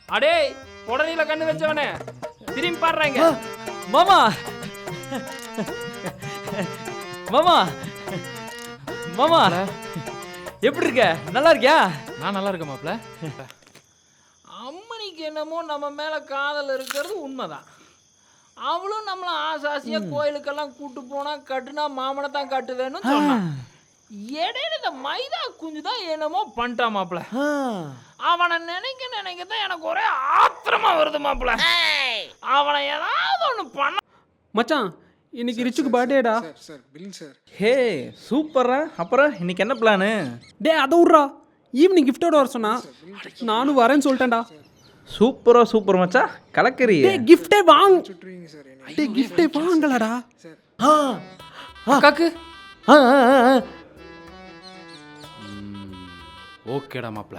அடே உடனே கண்ணு வச்சவனே திரும்பி பாடுறாங்க. மாமா மாமா மாமா எப்படி இருக்க? நல்லா இருக்கியா? நான் நல்லா இருக்கேன் மாப்ள. அம்மனிக்கு என்னமோ நம்ம மேல காதல் இருக்கிறது உண்மைதான். அவளும் நம்மள ஆசாசியா கோயிலுக்கெல்லாம் கூட்டு போனா கட்டுனா மாமனை தான் கட்டுவேன்னு சொன்னான். இடையில இந்த மைதா குஞ்சு தான் என்னமோ பண்ணிட்டான் மாப்ள. அவனை நினைக்க தான் எனக்கு ஒரே ஆத்திரமா வருது மாப்ள. அவனை ஏதாவது ஒண்ணு பண்ண. மச்சான் இன்னைக்கு ரிச்சுக்கு பர்த்டேடா. Sir billing sir. ஹே சூப்பரா. அப்புறம் இன்னைக்கு என்ன பிளானு? டே அதை விட்றா, ஈவினிங் கிஃப்டோட வர சொன்னா நானும் வரேன்னு சொல்லிட்டேன்டா. சூப்பரா சூப்பர் மச்சா, கலக்கறி. டே கிஃப்டே வாங்க. சுட்டுறீங்க சார் என்ன? டே கிஃப்டே வாங்கலடா. சார் அக்காக்கு ஆ ஆ ஆ ஓகேடா மாப்ள.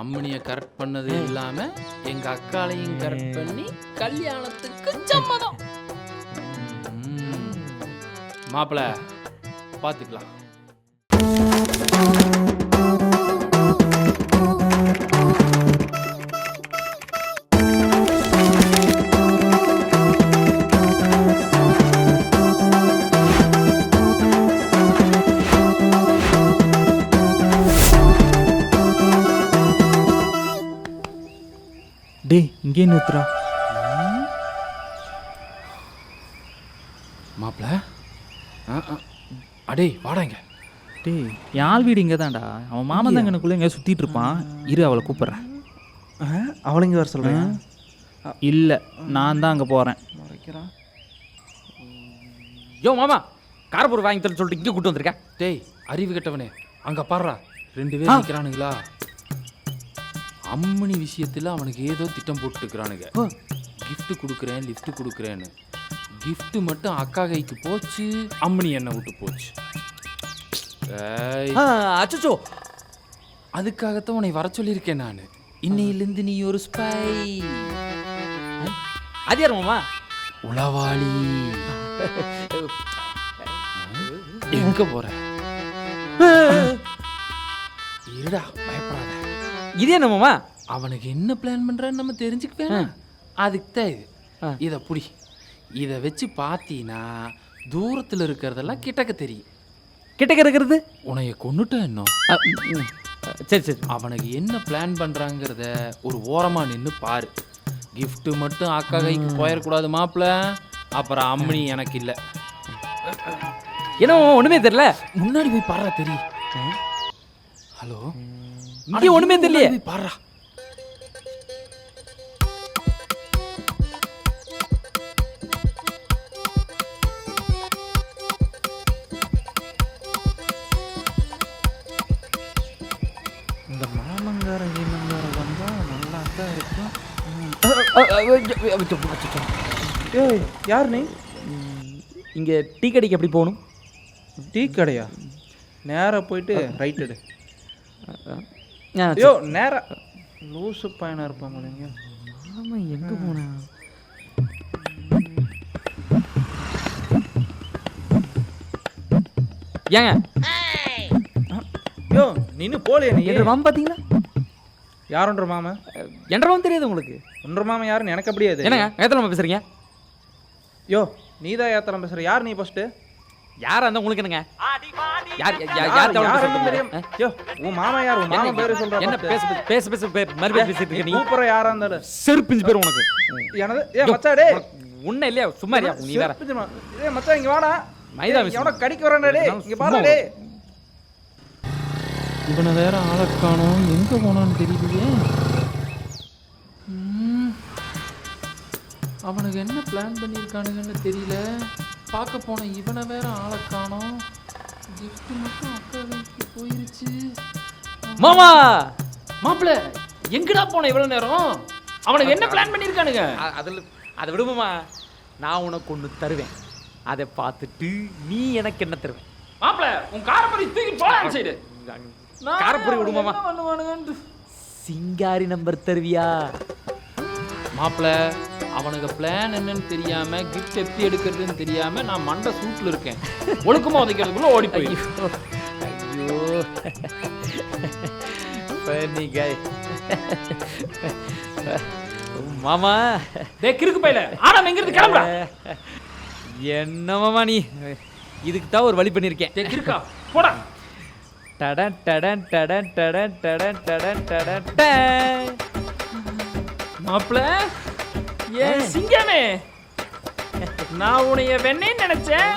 அம்மனியை கரெக்ட் பண்ணது இல்லாம எங்க அக்காளையும் கரெக்ட் பண்ணி கல்யாணத்துக்கு சம்மதம். மாப்ள பாத்துக்கலாம். டே இங்கே நிறுத்துறா. மாப்ள அடே வாடாங்க. டே யாழ் வீடு இங்கே தான்டா. அவன் மாமன் தங்கனுக்குள்ளே எங்கேயா சுற்றிட்டு இருப்பான். இரு அவளை கூப்பிட்றேன். அவளை இங்கே வர சொல்கிறேன். இல்லை நான் தான் அங்கே போகிறேன். யோ மாமா காரப்பூர் வாங்கி தரேன்னு சொல்லிட்டு இங்கே கூட்டு வந்திருக்கேன். டேய் அறிவு கெட்டவனே, அங்கே பாடுறா 2 பேர் நிற்கிறானுங்களா. அம்மனி விஷயத்தில் அவனுக்கு ஏதோ திட்டம் போட்டுக்கிறானுங்க. கிஃப்ட் கொடுக்குறேன் லிஃப்ட் கொடுக்குறேன்னு. கிஃப்ட் மட்டும் அக்கா கைக்கு போச்சு, அம்மனி என்னை விட்டு போச்சு. அச்சோ, அதுக்காகத்தான் உன்னை வர சொல்லியிருக்கேன் நான். இன்னையிலிருந்து நீ ஒரு ஸ்பை. அது யார் மாமா? உளவாளி. எங்க போற? இருடா பயப்படாத. இது என்ன மாமா? அவனுக்கு என்ன பிளான் பண்றான்னு நம்ம தெரிஞ்சுக்குவேன். அதுக்கு தான் இது. இதை புடி. இதை வச்சு பார்த்தீங்கன்னா தூரத்தில் இருக்கிறதெல்லாம் கிட்டக்க தெரியும். கிட்டக்க இருக்கிறது உன்னைய கொண்டுட்டா இன்னும். சரி சரி. அவனுக்கு என்ன பிளான் பண்றாங்கிறத ஒரு ஓரமா நின்று பாரு. கிஃப்ட் மட்டும் அக்கா கைக்கு போயிடக்கூடாது மாப்பிள்ள. அப்புறம் அம்மனி எனக்கு இல்லை. என்ன ஒண்ணுமே தெரியல. முன்னாடி போய் பாடுறா தெரியும். ஹலோ, இங்கே ஒண்ணுமே தெரியல. போய் பாடுறா. இந்த மாமங்கார கீமங்கார வந்தா நல்லா தான் இருக்கும். ஏய் யார் நீ? இங்கே டீ கடைக்கு எப்படி போகணும்? டீ கடையா? நேராக போயிட்டு ரைட் எடு. ஐயோ ஐயோ நேராக லூசு பையனாக இருப்பாங்க இல்லைங்க. ஆமாம், எங்கே போனேன்? ஏங்க ஐயோ நின்று போலையே நீ. என்ற மாமன் பார்த்தீங்களா? யாருன்ற மாமன்? என்றவன் தெரியாது உங்களுக்கு? ஒன்ற மாமன் யாருன்னு எனக்கு அப்படியே அது. என்னங்க ஏத்தலாமா பேசுறீங்க? யோ நீ தான் ஏத்தலாம் பேசுகிற. யார் நீ ஃபஸ்ட்டு? யாரா இருந்தா உங்களுக்கு என்னங்க? யார் யாருன்னு தெரியும். யோ உன் மாமா யார்? உன் மாமா பேர் சொல்ற. என்ன பேச மறுபடியும் பேசிட்டு இருக்க நீ? கூப்பிட்ற யாரா இருந்தாலும் செருப்பிஞ்சு பேர் உனக்கு. எனது ஏ மச்சா டே உன்ன இல்லையா? சும்மா இல்லையா நீ வேற? ஏ மச்சா இங்க வாடா. மைதா எவனோ கடிக்க வரானே டே. இங்க பாரு டே. இவனை வேற ஆளக்கானோம், எங்க போனான்னு தெரியலையே. அவனுக்கு என்ன பிளான் பண்ணியிருக்கானுங்கன்னு தெரியல. பார்க்க போன இவனை வேற ஆளக்கானோம். கிஃப்ட் மட்டும் அக்கா கைக்கு போயிருச்சு. மாமா மாப்பிள்ள எங்கடா போன இவ்வளவு நேரம்? அவனுக்கு என்ன பிளான் பண்ணியிருக்கானுங்க? அதை விடுமாமா. நான் உனக்கு ஒன்று தருவேன். அதை பார்த்துட்டு நீ எனக்கு என்ன தருவேன்? மாப்பிள்ள உன் காரப்பறி தூக்கி போலாம் சைடு. காரப்பொரி விடுமாமா. பண்ணுவானுங்க. சிங்காரி நம்பர் தருவியா? மாப்பிள்ள அவனுக்கு பிளான் என்னன்னு தெரியாம கிஃப்ட் எப்படி எடுக்கிறதுன்னு தெரியாம நான் மண்டை சூட்ல இருக்கேன். ஒழுக்கமா உதைக்கிறதுக்குள்ள ஓடி போய். ஐயோ funny guy. மாமா டேய் கிறுக்கு பையல ஆனா எங்கிருந்து கிளம்புடா. என்ன மாமா நீ இதுக்கு தான் ஒரு வழி பண்ணியிருக்கேன். டேய் கிறுக்கா போடா. டடன் டடன் டடன் டடன் டடன் டடன் டடன் டன். மாப்ள ஏன் சிங்கமே, நான் உன்னைய வெண்ணெய் நினைச்சேன்,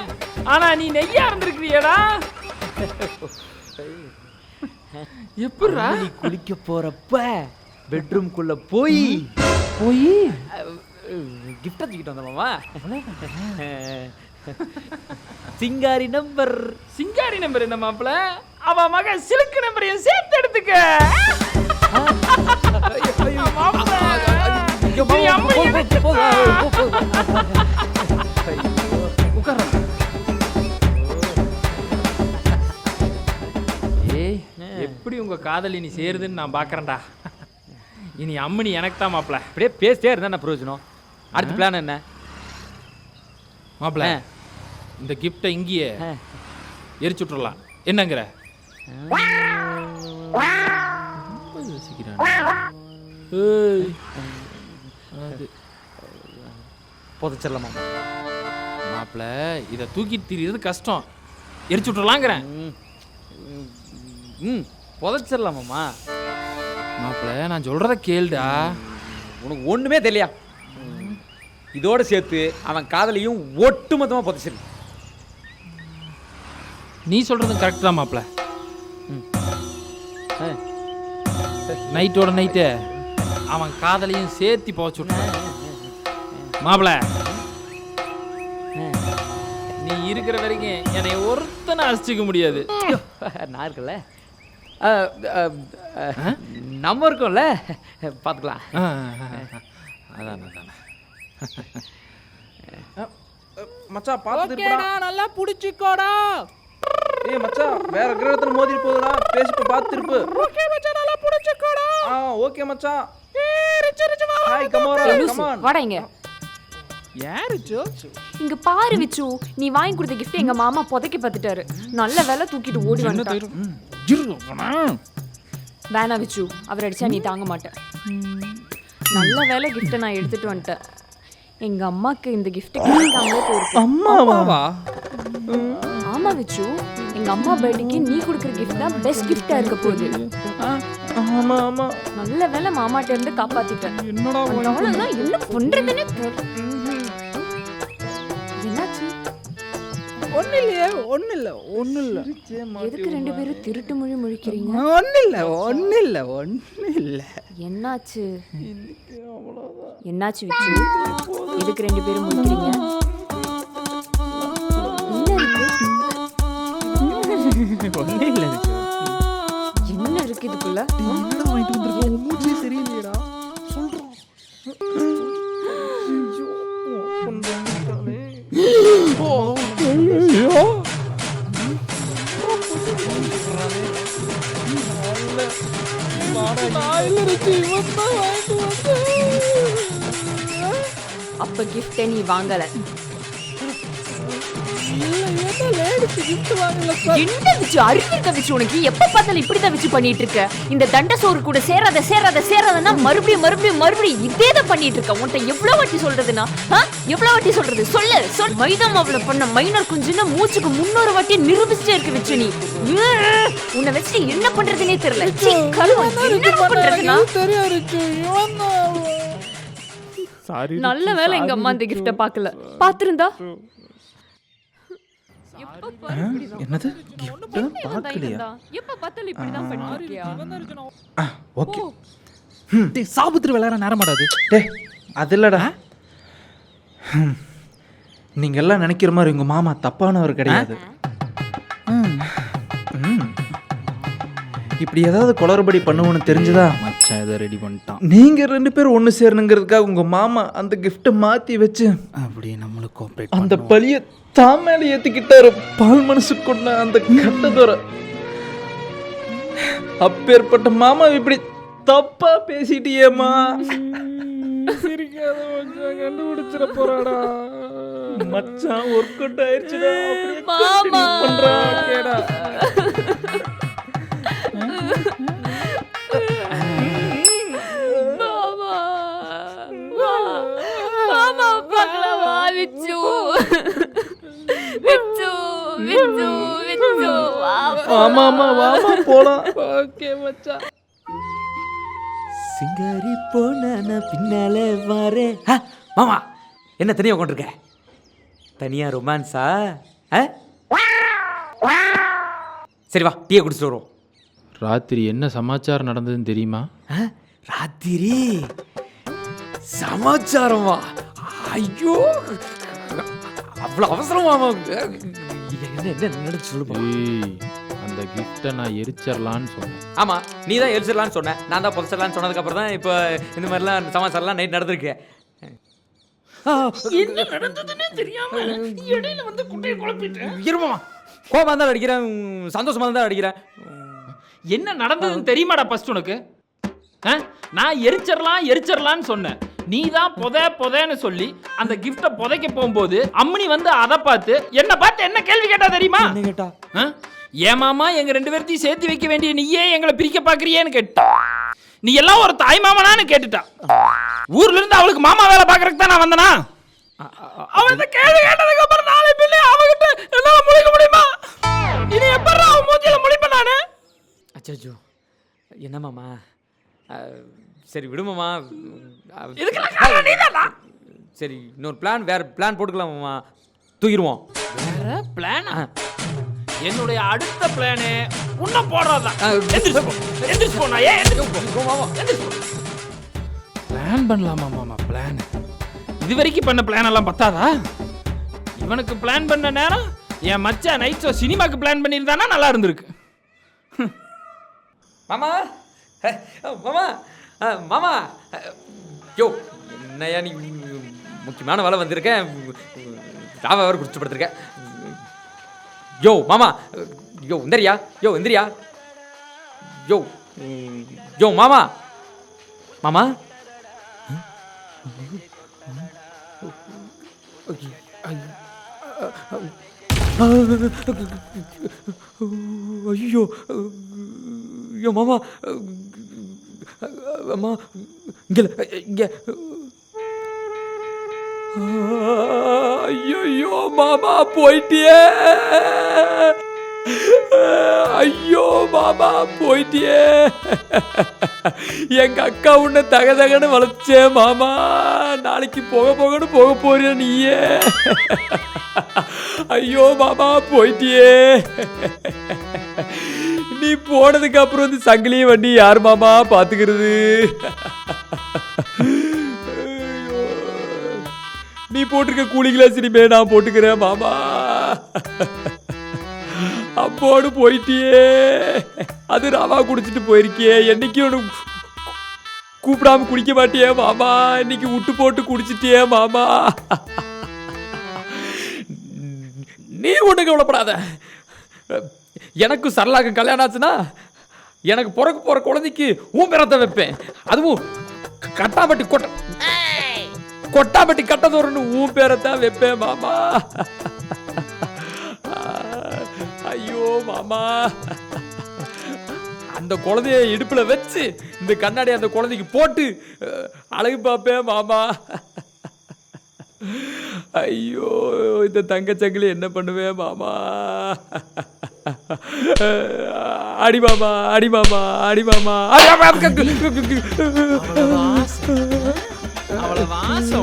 ஆனா நீ நெய்யா இருந்திருக்கிறியடா. எப்படிடா நீ குளிக்க போறப்ப பெட்ரூம்குள்ள போய் கிஃப்ட் தூக்கிட்டு வந்த மாமா. சிங்காரி நம்பர். சிங்காரி நம்பர் என்ன மாப்ள, அவ மக சிலுக்கு நம்பரையும் சேர்த்து எடுத்துக்க. மாப்ள, நீ அம்மை நினைச்சப்பா. ஏய், எப்படி உங்க காதலி நீ சேருதுன்னு நான் பாக்குறேன்டா. இனி அம்மனி எனக்கு தான் மாப்ள. அப்படியே பேசிட்டே இருந்தா என்ன பிரயோஜனம்? அடுத்த பிளான் என்ன மாப்ள? இந்த கிஃப்டை இங்கேயே எரிச்சு விட்டுறலாம், என்னங்கிற? புதைச்சிடலாமா மாப்ள? இதை தூக்கிட்டு திரியிறது கஷ்டம், எரிச்சு விட்டுறலாங்கிறேன். புதைச்சிடலாமாம்மா? மாப்ள நான் சொல்றத கேளுடா. உனக்கு ஒண்ணுமே தெரியலையா? இதோட சேர்த்து அவன் காதலையும் ஒட்டு மொத்தமாக புதைச்சிரு. நீ சொல்றது கரெக்ட் தான் மாப்ள. நைட்டோட நைட்டு அவன் காதலையும் சேர்த்தி போச்சு விட்டான். மாப்ள நீ இருக்கிற வரைக்கும் என்னை ஒருத்தனை அசிச்சிக்க முடியாது. நான் இருக்கல, நம்ம இருக்கோம்ல, பார்த்துக்கலாம். அதான் அதான் மச்சான் பார்த்துடா. நல்லா புடிச்சிக்கோடா. ஏய் மச்சான், வேற கிரகத்துல மோதி போகுதுடா, பேசிட்டு பார்த்து இருப்பு. ஓகே மச்சான், நல்லா புடிச்சிக்கோடா. ஓகே மச்சான். ரிச்சு வா. Hi come on. வாடா இங்க. யாரு ஜோச்சு? இங்க பாரு விச்சு, நீ வாங்கி கொடுத்த gift எங்க மாமா புதைக்க பார்த்துட்டாரு. நல்ல வேலை தூக்கிட்டு ஓடி வந்துட்டாரு. வேணா விச்சு, அவர் அடிச்சா நீ தாங்க மாட்ட. நல்ல வேலை gift நான் எடுத்துட்டு வந்துட்டேன். எங்க அம்மாக்கு இந்த gift கிடைக்காமலே போயிருக்கு. அம்மாவா? ஆமா விச்சு, எங்க அம்மா பர்த்டேக்கு நீ கொடுக்குற gift தான் பெஸ்ட் gift-ஆ இருக்க போகுது. ஆமா ஆமா. நல்ல வேலை மாமாட்ட இருந்து காப்பாத்திட்டேன். என்னடா அவ்வளவுதான், என்ன பண்றதுன்னு தெரியல. என்னாச்சு? ஒண்ணு இல்லையே, ஒண்ணு இல்ல, ஒண்ணு இல்ல. எதுக்கு ரெண்டு பேரும் திருட்டு மொழி முழிக்கிறீங்க? ஒண்ணு இல்ல, ஒண்ணு இல்ல, ஒண்ணு இல்ல. என்னாச்சு? என்னாச்சு விச்சு? எதுக்கு ரெண்டு பேரும் முழிக்கிறீங்க? ஒண்ணே இல்ல. என்ன இருக்கு இதுக்குள்ள? என்னடா வாங்கிட்டு வந்திருக்க? மூஞ்சி சரியில்லையடா. சொல்றேன். அப்ப gift நீ வாங்கல. என்ன விச்சு அறிவு இருக்க விச்சு உனக்கு? எப்ப பார்த்தாலும் இப்படிதான் விச்சு பண்ணிட்டு இருக்க. இந்த தண்ட சோறு கூட சேராதன்னா மறுபடியும் இதேதான் பண்ணிட்டு இருக்க. உன்கிட்ட எவ்வளவு வாட்டி சொல்றதுன்னா, எவ்வளவு வாட்டி சொல்றது? சொல்லு. மைதா மாவுல பண்ண மைனர் குஞ்சுன்னு மூச்சுக்கு 300 வாட்டி நிரூபிச்சுட்டே இருக்கு விச்சு நீ. உன்னை வச்சு என்ன பண்றதுன்னே தெரியல. என்ன பண்றதுன்னா நல்ல வேலை எங்க அம்மா இந்த கிஃப்ட பாக்கல. பாத்திருந்தா என்னது? கிஃப்ட் பார்க்கலையா? எப்ப பார்த்தாலும் இப்படிதான் பண்ணிருக்கியா? ஓகே. டேய் சாபுத்திரி விளையாட நேரம் மாட்டாது. டேய் அது இல்லடா. நீங்க எல்லாம் நினைக்கிற மாதிரி உங்க மாமா தப்பானவர் கிடையாது. இப்படி ஏதாவது குளறுபடி பண்ணுவோன்னு தெரிஞ்சுதா மச்சான் இதை ரெடி பண்ணிட்டான். நீங்க ரெண்டு பேரும் ஒன்று சேரணுங்கிறதுக்காக உங்க மாமா அந்த கிஃப்டை மாத்தி வச்சு அப்படியே நம்மளுக்கு கோஆபரேட் அந்த பழிய தான் மேலே ஏத்திக்கிட்டாரு. பால் மனசு கொண்ட அந்த கட்டதோர அப்பேற்பட்ட மாமா இப்படி தப்பா பேசிட்டியேம்மா. சிரிக்காத மச்சான், கண்டுபிடிச்சிட போறாடா. மச்சான் ஒர்க் அவுட் ஆயிடுச்சுடா. அப்படியே பண்றா கேடா. விச்சு விச்சு விச்சு விச்சு ஆமா ஆமா வாமா போலாம். ஓகே மச்சான். சிங்காரி போன பின்னால வாரே. மாமா என்ன தனியாக உட்காந்துருக்க? தனியா ரொமான்ஸா? சரி வா டீயை குடிச்சிட்டு வருவோம். ராத்திரி என்ன சமாச்சாரம் நடந்ததுன்னு தெரியுமா? ராத்திரி சமாச்சாரமா? ஐயோ அவ்வளோ அவசரமா? என்ன என்ன நடந்து சொல்லுப்பா. ஏய், அந்த கிஃப்டை நான் எரிச்சிடலான்னு சொன்னேன். ஆமா நீ தான் எரிச்சிடலான்னு சொன்னேன், நான் தான் புதைச்சிடலான்னு சொன்னதுக்கப்புறம் தான் இப்போ இந்த மாதிரிலாம் சமாச்சாரம்லாம் நைட் நடந்திருக்கு. என்ன நடந்ததுன்னே தெரியாம இடையில வந்து குட்டையை குழப்பிட்டேன். இருமாமா கோபம் தான் அடிக்கிறேன், சந்தோஷமா தான் அடிக்கிறேன். என்ன நடந்ததுன்னு தெரியுமாடா ஃபர்ஸ்ட் உனக்கு? நான் எரிச்சிடலான்னு சொன்னேன். நீ தான் புதைன்னு சொல்லி அந்த கிஃப்டை புதைக்க போகும்போது அம்மனி வந்து அதை பார்த்து என்ன கேள்வி கேட்டா தெரியுமா? என்ன கேட்டா? ஏமாமா எங்க 2 பேர்த்தையும் சேர்த்து வைக்க வேண்டிய நீயே எங்களை பிரிக்க பாக்குறியேன்னு கேட்டா. நீ எல்லாம் ஒரு தாய் மாமனான்னு கேட்டுட்டா. ஊர்ல இருந்து அவளுக்கு மாமா வேலை பாக்குறதுக்கு தான் நான் வந்தனா? அவன் இந்த கேள்வி கேட்டதுக்கு அப்புறம் நாளை பிள்ளை அவகிட்ட என்னால முழிக்க முடியுமா? இனி எப்பறா அவன் மூஞ்சில முழிப்பேன் நானு? அச்சோ என்ன மாமா? சரி விடுமாமா. சரி இன்னொரு வேற பிளான் போட்டுக்கலாம் மாமா. தூக்கிடுவோம். வேற பிளானா? என்னுடைய அடுத்த பிளானே உன்ன போடுறதுதான். எந்திரிச்சு போ. நான் ஏன் எந்திரிச்சு போ? பிளான் பண்ணலாமா மாமா? பிளான் இது வரைக்கும் பண்ண பிளான் எல்லாம் பத்தாதா? இவனுக்கு பிளான் பண்ண நேரம் என் மச்சான் நைட் ஷோ சினிமாக்கு பிளான் பண்ணியிருந்தானா நல்லா இருந்திருக்கு. மாமா மாமா மாமா யோ என்னையா நீ முக்கியமான வேலை வந்திருக்கேன், ராவா வேறு குடிச்சு படுத்திருக்கேன். யோ மாமா யோ எந்திரியா, யோ எந்திரியா, யோ யோ மாமா மாமா. ஐயோ ஐயோ மாமா அம்மா இங்கே ஐயோ மாமா போயிட்டியே. ஐயோ மாமா போயிட்டியே. எங்க அக்கா உன்னை தகதகன்னு வளர்த்தே மாமா. நாளைக்கு போகன்னு போக போறிய நீயே. ஐயோ மாமா போயிட்டியே. நீ போனதுக்கு அப்புறம் வந்து சங்கிலி வண்டி யார் மாமா பாத்துக்கிறது? நீ போட்டிருக்க கூலிங்களா சினிமே நான் போட்டுக்கிறேன் மாமா. அப்போடு போயிட்டியே. அது ராவா குடிச்சிட்டு போயிருக்கியே. என்னைக்கு ஒன்று கூப்பிடாம குடிக்க மாட்டியே மாமா. இன்னைக்கு விட்டு போட்டு குடிச்சிட்டியே மாமா. நீ ஒண்ணு கவலைப்படாத. எனக்கு சரளாக்கு கல்யாணம் ஆச்சுன்னா எனக்கு பிறக்க போற குழந்தைக்கு உன் பேரத்தை வைப்பேன். அதுவும் கொட்டாம்பட்டி கட்டதோறுன்னு உன் பேரத்தான் வைப்பேன் மாமா. ஐயோ மாமா அந்த குழந்தைய இடுப்புல வச்சு இந்த கண்ணாடி அந்த குழந்தைக்கு போட்டு அழகு பார்ப்பேன் மாமா. ஐயோ இந்த தங்கச்சங்கிலி என்ன பண்ணுவேன் மாமா. அடி மாமா அடி மாமா அடி மாமா.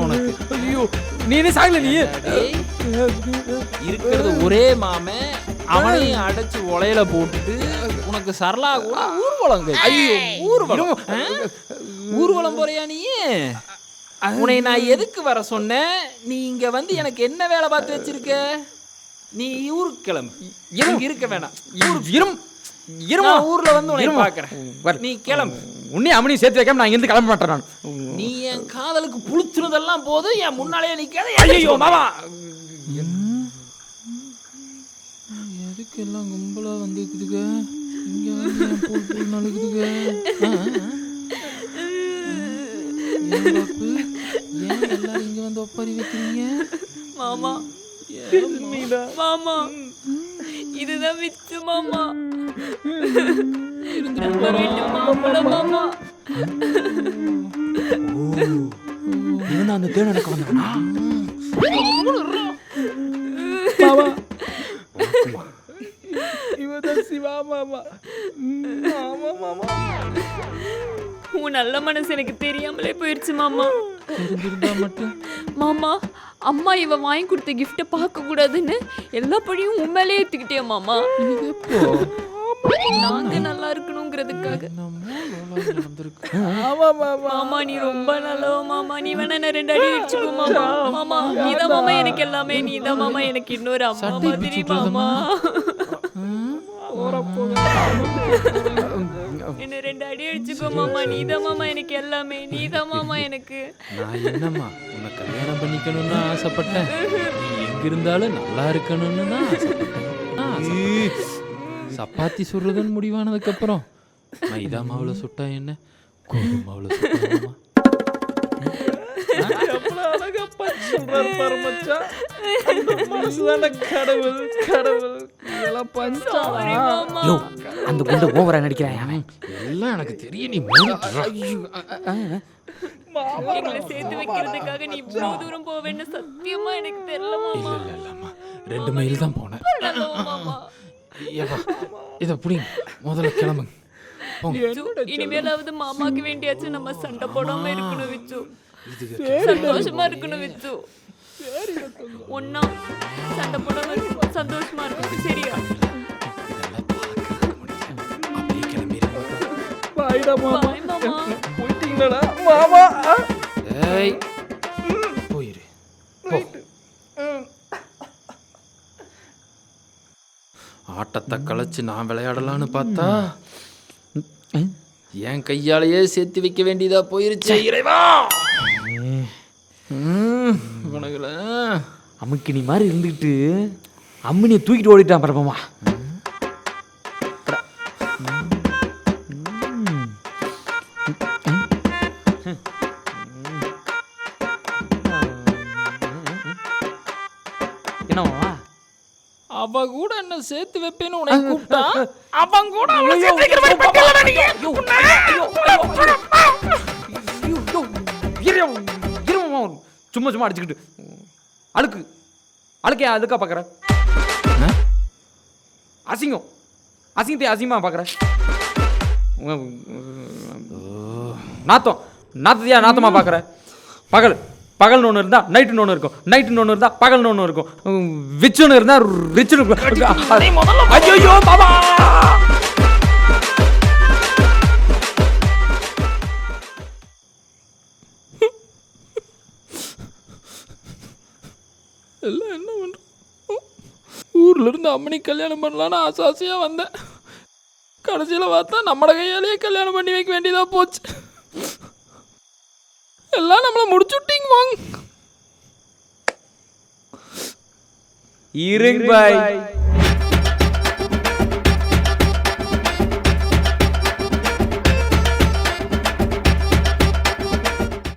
உனக்கு ஐயோ நீ சாகல. நீ இருக்கிறது ஒரே மாமே, அவனையும் அடைச்சு உலையில போட்டுட்டு உனக்கு சரளா கூட ஊர்வலம். ஐயோ ஊர்வலம் போறியா நீ? உன்னை நான் எதுக்கு வர சொன்னேன்? நீ இங்க வந்து எனக்கு என்ன வேலை பார்த்து வச்சிருக்க? நீ ஊருக்கு கிளம்பு. இங்க இருக்க வேணாம். ஊர்ல வந்து உன்னை பாக்குறேன். நீ கிளம்பு. உன்னை அம்மனி சேர்த்து வைக்காம நான் இருந்து கிளம்ப மாட்டேன். நான் நீ என் காதலுக்கு புளிச்சுனதெல்லாம் போதும். என் முன்னாலேயே நிக்காத. ஐயோ மாமா எதுக்கு எல்லாம் கும்பலா வந்துக்குதுங்க? இங்க வந்து என் போல் நடக்குதுங்க. ஏன் எல்லாரும் இங்க வந்து ஒப்பாரி வைக்கிறீங்க? மாமா மாமா இதுதான் விச்சு மாமா. மாமா அந்த தேன் எனக்கு வந்தவனா? மாமா இவதான் சிவா மாமா. மாமா மாமா உன் நல்ல மனசு எனக்கு தெரியாமலே போயிடுச்சு மாமா. தெரிஞ்சிருந்தா மட்டும் மாமா அம்மா இவ வாங்கி கொடுத்த கிஃப்ட்டை பார்க்க கூடாதுன்னு எல்லா பழியும் உண்மையிலே ஏத்துக்கிட்டே மாமா. நாங்க நல்லா இருக்கணுங்கிறதுக்காக. மாமா நீ ரொம்ப நல்லவ மாமா. நீ வேணா என்ன 2 அடி அடிச்சுக்கோ மாமா. மாமா நீதான் மாமா எனக்கு எல்லாமே. நீதான் மாமா எனக்கு இன்னொரு அம்மா மாதிரி மாமா. என்ன 2 அடி அடிச்சுக்கோ மாமா. நீதான் மாமா எனக்கு எல்லாமே. நீதான் மாமா எனக்கு. நான் என்னம்மா உன்னை கல்யாணம் பண்ணிக்கணும்னு ஆசைப்பட்டேன். நீ எங்க இருந்தாலும் நல்லா இருக்கணும்னு தான் ஆசைப்பட்டேன். சப்பாத்தி சுடுறதுன்னு முடிவானதுக்கு அப்புறம் மைதா மாவுல சுட்டா என்ன, கோதுமை மாவுல சுட்டா எவ்வளவு அழகா சொல்றாரு பாரு மச்சான். அந்த மனசுதான கடவுள். கடவுள் இதெல்லாம் பஞ்சா. சாரி மாமா. யோ அந்த குண்டை ஓவரா நடிக்கிறான். எல்லாம் எனக்கு தெரியும். நீ எங்களை சேர்த்து வைக்கிறதுக்காக நீ இவ்வளவு தூரம் போவேன்னு சத்தியமா எனக்கு தெரியல மாமா. இல்லம்மா 2 மைல் தான் போனேன். நல்லவ மாமா. ஏவா இதை புடிங்க, முதல்ல கிளம்புங்க. விச்சு, இனிமேலாவது மாமாக்கு வேண்டியாச்சும் நம்ம சண்டை போடாம இருக்கணும் விச்சு. சந்தோஷமா இருக்கணும் விச்சு. ஒன்னா சண்டை போடாம இருக்கணும், சந்தோஷமா இருக்கணும். சரியா? அப்படியே கிளம்பிடுங்க. பாய்டா மாமா. பாய் மாமா. போயிட்டீங்களா மாமா? ஏய் போயிரு போ. ஆட்டத்தை கலைச்சு நான் விளையாடலான்னு பார்த்தா என் கையாலேயே சேர்த்து வைக்க வேண்டியதா போயிருச்சு. இறைவா உனக்குல அமுக்கினி மாதிரி இருந்துக்கிட்டு அம்மினியை தூக்கிட்டு ஓடிட்டான் பரப்பமா. என்னவா அவ கூட என்ன சேர்த்து வைப்பேன்னு உன்னை கூப்பிட்டா அவன் கூட அவளை சேர்த்து வைக்கிற மாதிரி பக்கத்துல நீங்க. சும்மா சும்மா அடிச்சுக்கிட்டு அழுக்கே அதுக்கா பார்க்குற அசிங்கம் அசிங்கத்தை அசிங்கமா பார்க்குற நாத்தத்தையா நாத்தமா பார்க்குற. பகல்னு ஒன்று இருந்தால் நைட்டுன்னு ஒன்று இருக்கும், நைட்டுன்னு ஒன்று இருந்தால் பகல்னு ஒன்று இருக்கும், விச்சுன்னு இருந்தால் ரிச்சுன்னு இருக்கும். ஐயோ பாபா எல்லாம் என்ன பண்ணுறோம்? ஊர்ல இருந்து அம்மனி கல்யாணம் பண்ணலான்னு ஆசாசியா வந்தேன். கடைசியில் பார்த்தா நம்மளோட கையாலேயே கல்யாணம் பண்ணி வைக்க வேண்டியதா போச்சு. எல்லாம் நம்மளை முடிச்சு விட்டீங்க வாங்க. இருங்க பாய்.